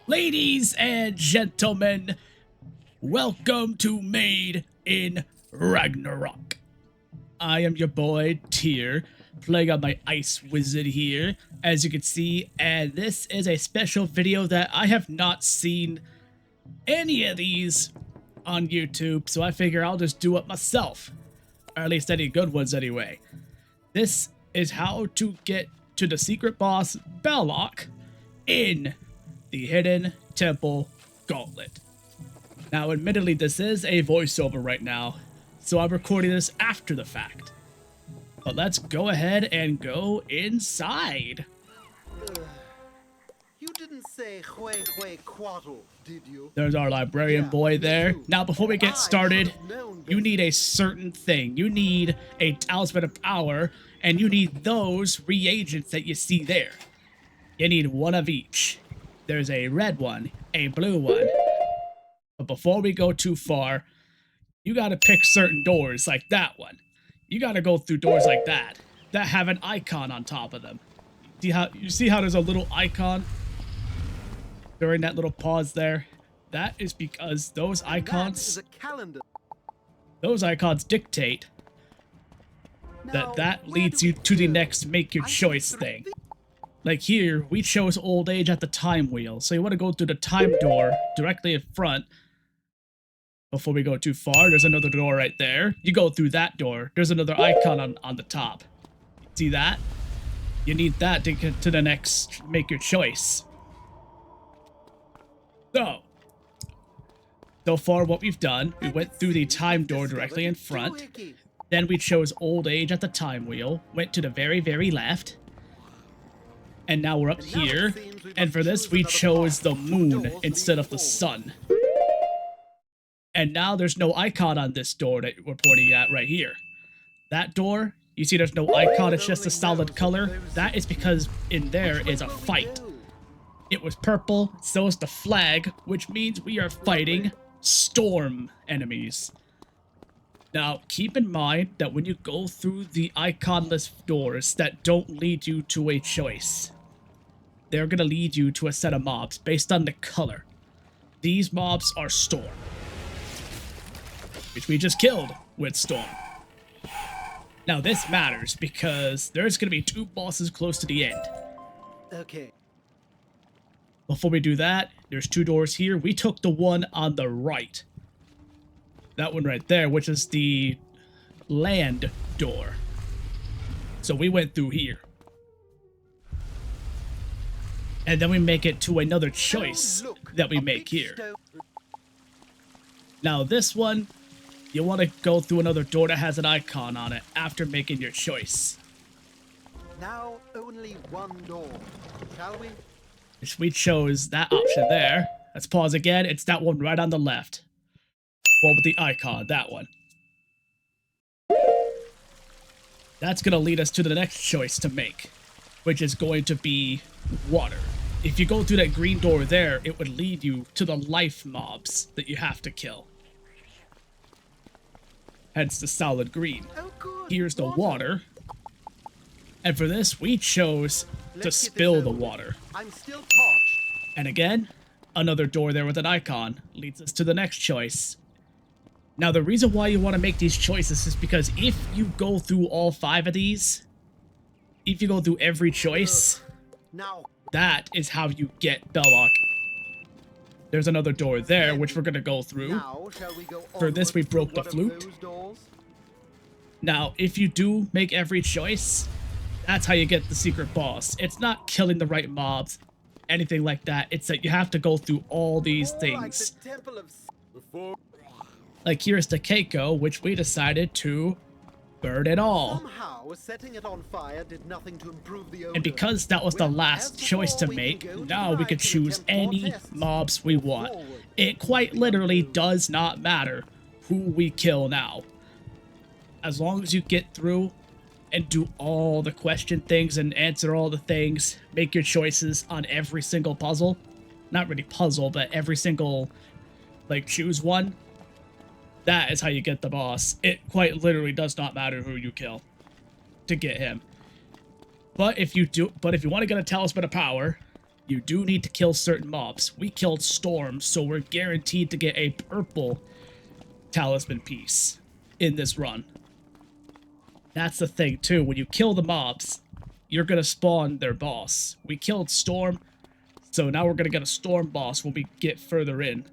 Ladies and gentlemen, welcome to Made in Ragnarok. I am your boy, Tyr, playing on my ice wizard here, as you can see, and this is a special video that I have not seen any of these on YouTube, so I figure I'll just do it myself, or at least any good ones anyway. This is how to get to the secret boss, Belloq, in the Hidden Temple Gauntlet. Now, admittedly, this is a voiceover right now, so I'm recording this after the fact. But let's go ahead and go inside. You didn't say hue quaddle, did you? There's our librarian boy there. Now, before we get started, you need a certain thing. You need a Talisman of Power, and you need those reagents that you see there. You need one of each. There's a red one, a blue one. But before we go too far, you gotta pick certain doors like that one. You gotta go through doors like that have an icon on top of them. You see how there's a little icon during that little pause there? That is because those icons dictate that leads you to the next make your choice thing. Like here, we chose old age at the time wheel, so you want to go through the time door directly in front. Before we go too far, there's another door right there. You go through that door, there's another icon on the top. See that? You need that to get to the next make your choice. So far what we've done, we went through the time door directly in front. Then we chose old age at the time wheel, went to the very, very left. And now we're up here, and for this we chose the moon instead of the sun. And now there's no icon on this door that we're pointing at right here. That door, you see there's no icon, it's just a solid color. That is because in there is a fight. It was purple, so is the flag, which means we are fighting storm enemies. Now, keep in mind that when you go through the iconless doors that don't lead you to a choice, they're going to lead you to a set of mobs based on the color. These mobs are Storm, which we just killed with Storm. Now, this matters because there's going to be two bosses close to the end. Okay. Before we do that, there's two doors here. We took the one on the right. That one right there, which is the land door. So we went through here. And then we make it to another choice that we make here. Now this one, you want to go through another door that has an icon on it after making your choice. Now only one door, shall we? We chose that option there. Let's pause again. It's that one right on the left. One with the icon, that one. That's going to lead us to the next choice to make, which is going to be water. If you go through that green door there, it would lead you to the life mobs that you have to kill. Hence the solid green. Here's the water. And for this, we chose to spill the water. I'm still parched. And again, another door there with an icon leads us to the next choice. Now, the reason why you want to make these choices is because if you go through all 5 of these, if you go through every choice, that is how you get Belloq. There's another door there, which we're going to go through. For this, we broke the flute. Now, if you do make every choice, that's how you get the secret boss. It's not killing the right mobs, anything like that. It's that you have to go through all these things. Like here's the Keiko, which we decided to burn it all. Somehow, setting it on fire did nothing to improve the odor. And because that was the last choice to make, now we can choose any mobs we want. It quite literally does not matter who we kill now. As long as you get through and do all the question things and answer all the things, make your choices on every single puzzle. Not really puzzle, but every single, like, choose one. That is how you get the boss. It quite literally does not matter who you kill to get him. But if you want to get a Talisman of Power, you do need to kill certain mobs. We killed Storm, so we're guaranteed to get a purple Talisman piece in this run. That's the thing, too. When you kill the mobs, you're going to spawn their boss. We killed Storm, so now we're going to get a Storm boss when we get further in.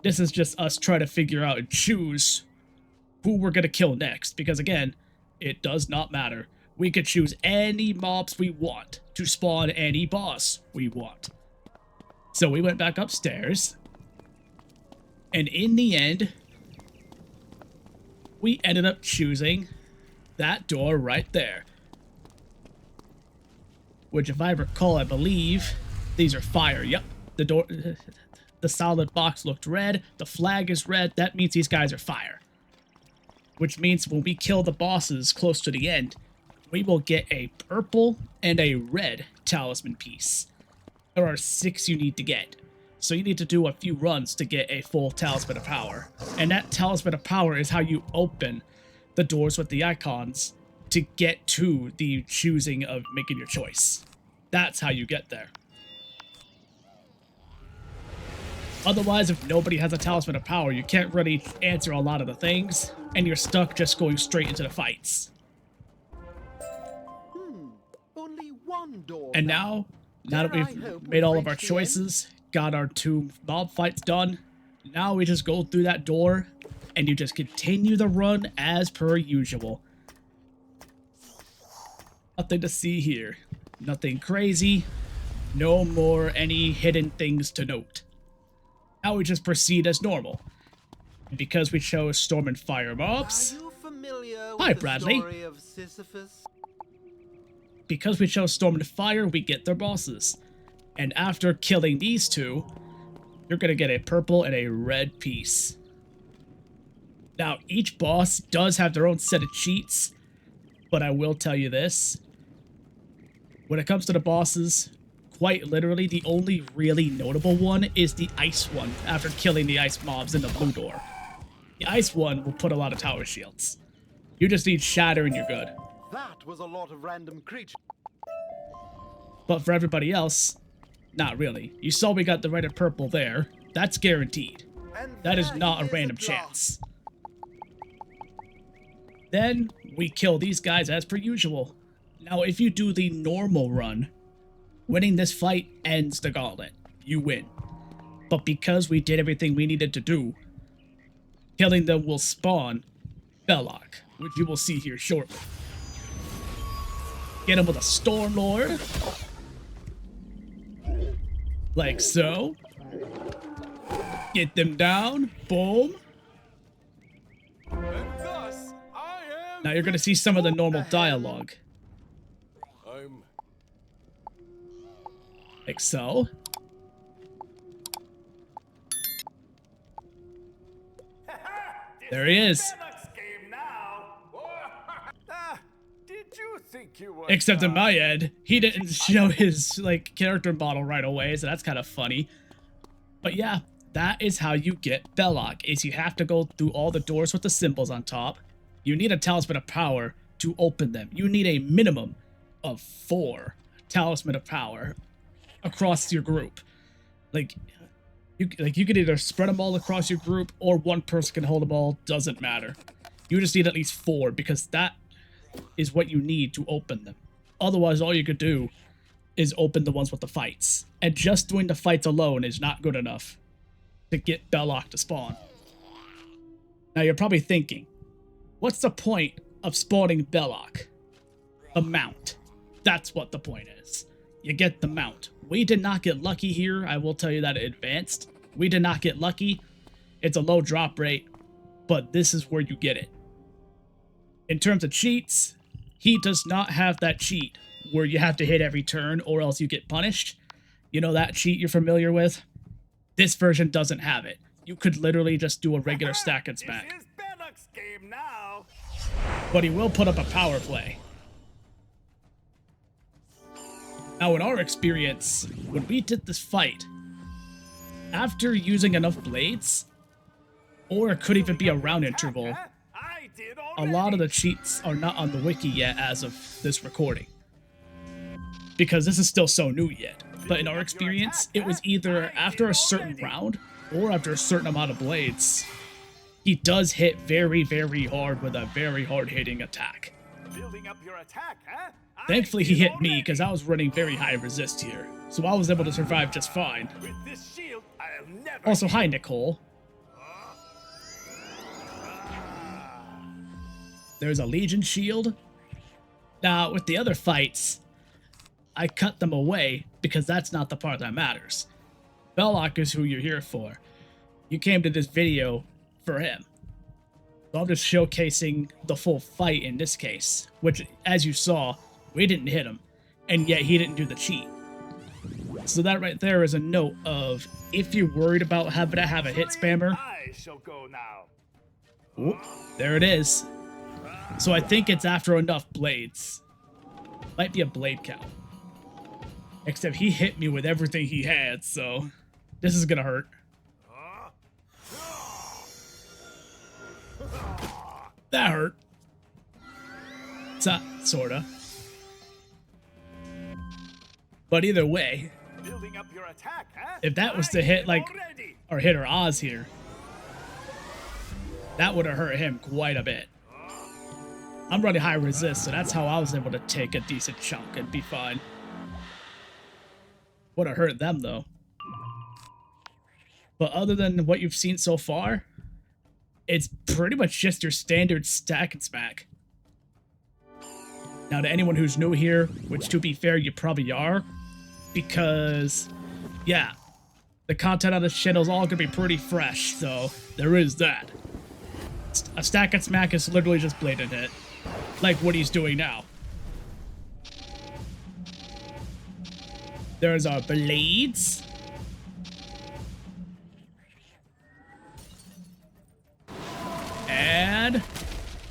This is just us trying to figure out and choose who we're going to kill next. Because, again, it does not matter. We could choose any mobs we want to spawn any boss we want. So we went back upstairs. And in the end, we ended up choosing that door right there. Which, if I recall, I believe these are fire. Yep, the door, the solid box looked red. The flag is red. That means these guys are fire. Which means when we kill the bosses close to the end, we will get a purple and a red talisman piece. There are 6 you need to get. So you need to do a few runs to get a full Talisman of Power. And that Talisman of Power is how you open the doors with the icons to get to the choosing of making your choice. That's how you get there. Otherwise, if nobody has a Talisman of Power, you can't really answer a lot of the things, and you're stuck just going straight into the fights. Only one door. And now that we've made all of our choices, got our 2 mob fights done, now we just go through that door, and you just continue the run as per usual. Nothing to see here. Nothing crazy. No more any hidden things to note. Now we just proceed as normal. And because we chose Storm and Fire mobs... Are you familiar Hi, with Bradley. the story of Sisyphus? Because we chose Storm and Fire, we get their bosses. And after killing these 2, you're going to get a purple and a red piece. Now, each boss does have their own set of cheats, but I will tell you this. When it comes to the bosses, quite literally, the only really notable one is the ice one after killing the ice mobs in the blue door. The ice one will put a lot of tower shields. You just need Shatter and you're good. That was a lot of random creatures. But for everybody else, not really. You saw we got the red and purple there. That's guaranteed. That is not a random chance. Then we kill these guys as per usual. Now, if you do the normal run, winning this fight ends the gauntlet. You win. But because we did everything we needed to do, killing them will spawn Belloq, which you will see here shortly. Get him with a Storm Lord. Like so. Get them down. Boom. Now you're going to see some of the normal dialogue. Like so. There he is. Except in my end, he didn't show his character model right away, so that's kind of funny. But yeah, that is how you get Belloq, is you have to go through all the doors with the symbols on top. You need a Talisman of Power to open them. You need a minimum of 4 Talisman of Power across your group. You can either spread them all across your group, or one person can hold them all, doesn't matter. You just need at least 4, because that is what you need to open them. Otherwise, all you could do is open the ones with the fights. And just doing the fights alone is not good enough to get Belloq to spawn. Now you're probably thinking, what's the point of spawning Belloq? The mount. That's what the point is. You get the mount. We did not get lucky here. I will tell you that in advance. We did not get lucky. It's a low drop rate, but this is where you get it. In terms of cheats, he does not have that cheat where you have to hit every turn or else you get punished. You know that cheat you're familiar with? This version doesn't have it. You could literally just do a regular stack and smack. This is Belloq's game now. But he will put up a power play. Now, in our experience, when we did this fight, after using enough blades, or it could even be a round interval, a lot of the cheats are not on the wiki yet as of this recording. Because this is still so new yet. but in our experience, it was either after a certain round or after a certain amount of blades. He does hit very, very hard with a very hard-hitting attack. Building up your attack, huh? Thankfully, he hit me because I was running very high resist here, so I was able to survive just fine. With this shield, I'll never. Also, hi, Nicole. There's a Legion shield. Now, with the other fights, I cut them away because that's not the part that matters. Belloq is who you're here for. You came to this video for him. So I'm just showcasing the full fight in this case, which, as you saw, we didn't hit him, and yet he didn't do the cheat. So that right there is a note of, if you're worried about having to have a hit spammer, I shall go now. whoop, there it is. So I think it's after enough blades. Might be a blade count. Except he hit me with everything he had, so this is gonna hurt. That hurt. Sorta. But either way, Building up your attack, huh? if that was to hit like Already. or hit our Oz here, that would have hurt him quite a bit. I'm running high resist, so that's how I was able to take a decent chunk and be fine. Would have hurt them though. But other than what you've seen so far, it's pretty much just your standard stack and smack. Now, to anyone who's new here, which to be fair, you probably are, because, yeah, the content on this channel is all gonna be pretty fresh, so there is that. A stack and smack is literally just blade and hit, like what he's doing now. There's our blades. And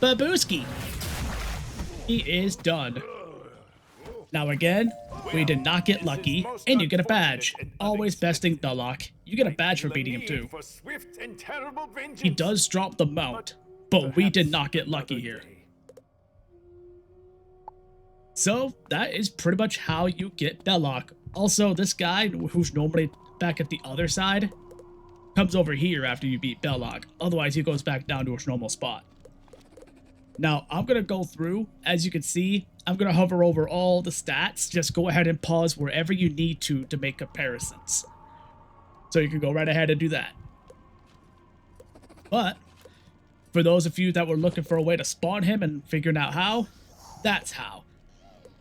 Babooski. He is done. Now again, we did not get lucky, and you get a badge. Always besting Belloq. You get a badge for beating him too. For swift and terrible vengeance. He does drop the mount, but we did not get lucky here. So that is pretty much how you get Belloq. Also, this guy, who's normally back at the other side, comes over here after you beat Belloq. Otherwise, he goes back down to his normal spot. Now, I'm going to go through. As you can see, I'm going to hover over all the stats. Just go ahead and pause wherever you need to make comparisons. So you can go right ahead and do that. But, for those of you that were looking for a way to spawn him and figuring out how, that's how.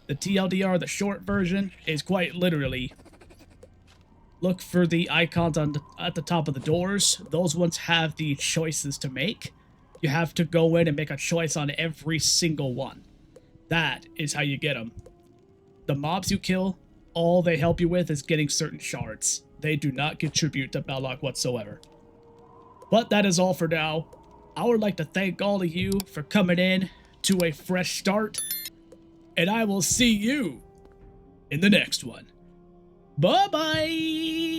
The TLDR, the short version, is quite literally, look for the icons at the top of the doors. Those ones have the choices to make. You have to go in and make a choice on every single one. That is how you get them. The mobs you kill, all they help you with is getting certain shards. They do not contribute to Belloq whatsoever. But that is all for now. I would like to thank all of you for coming in to a fresh start. And I will see you in the next one. Bye-bye!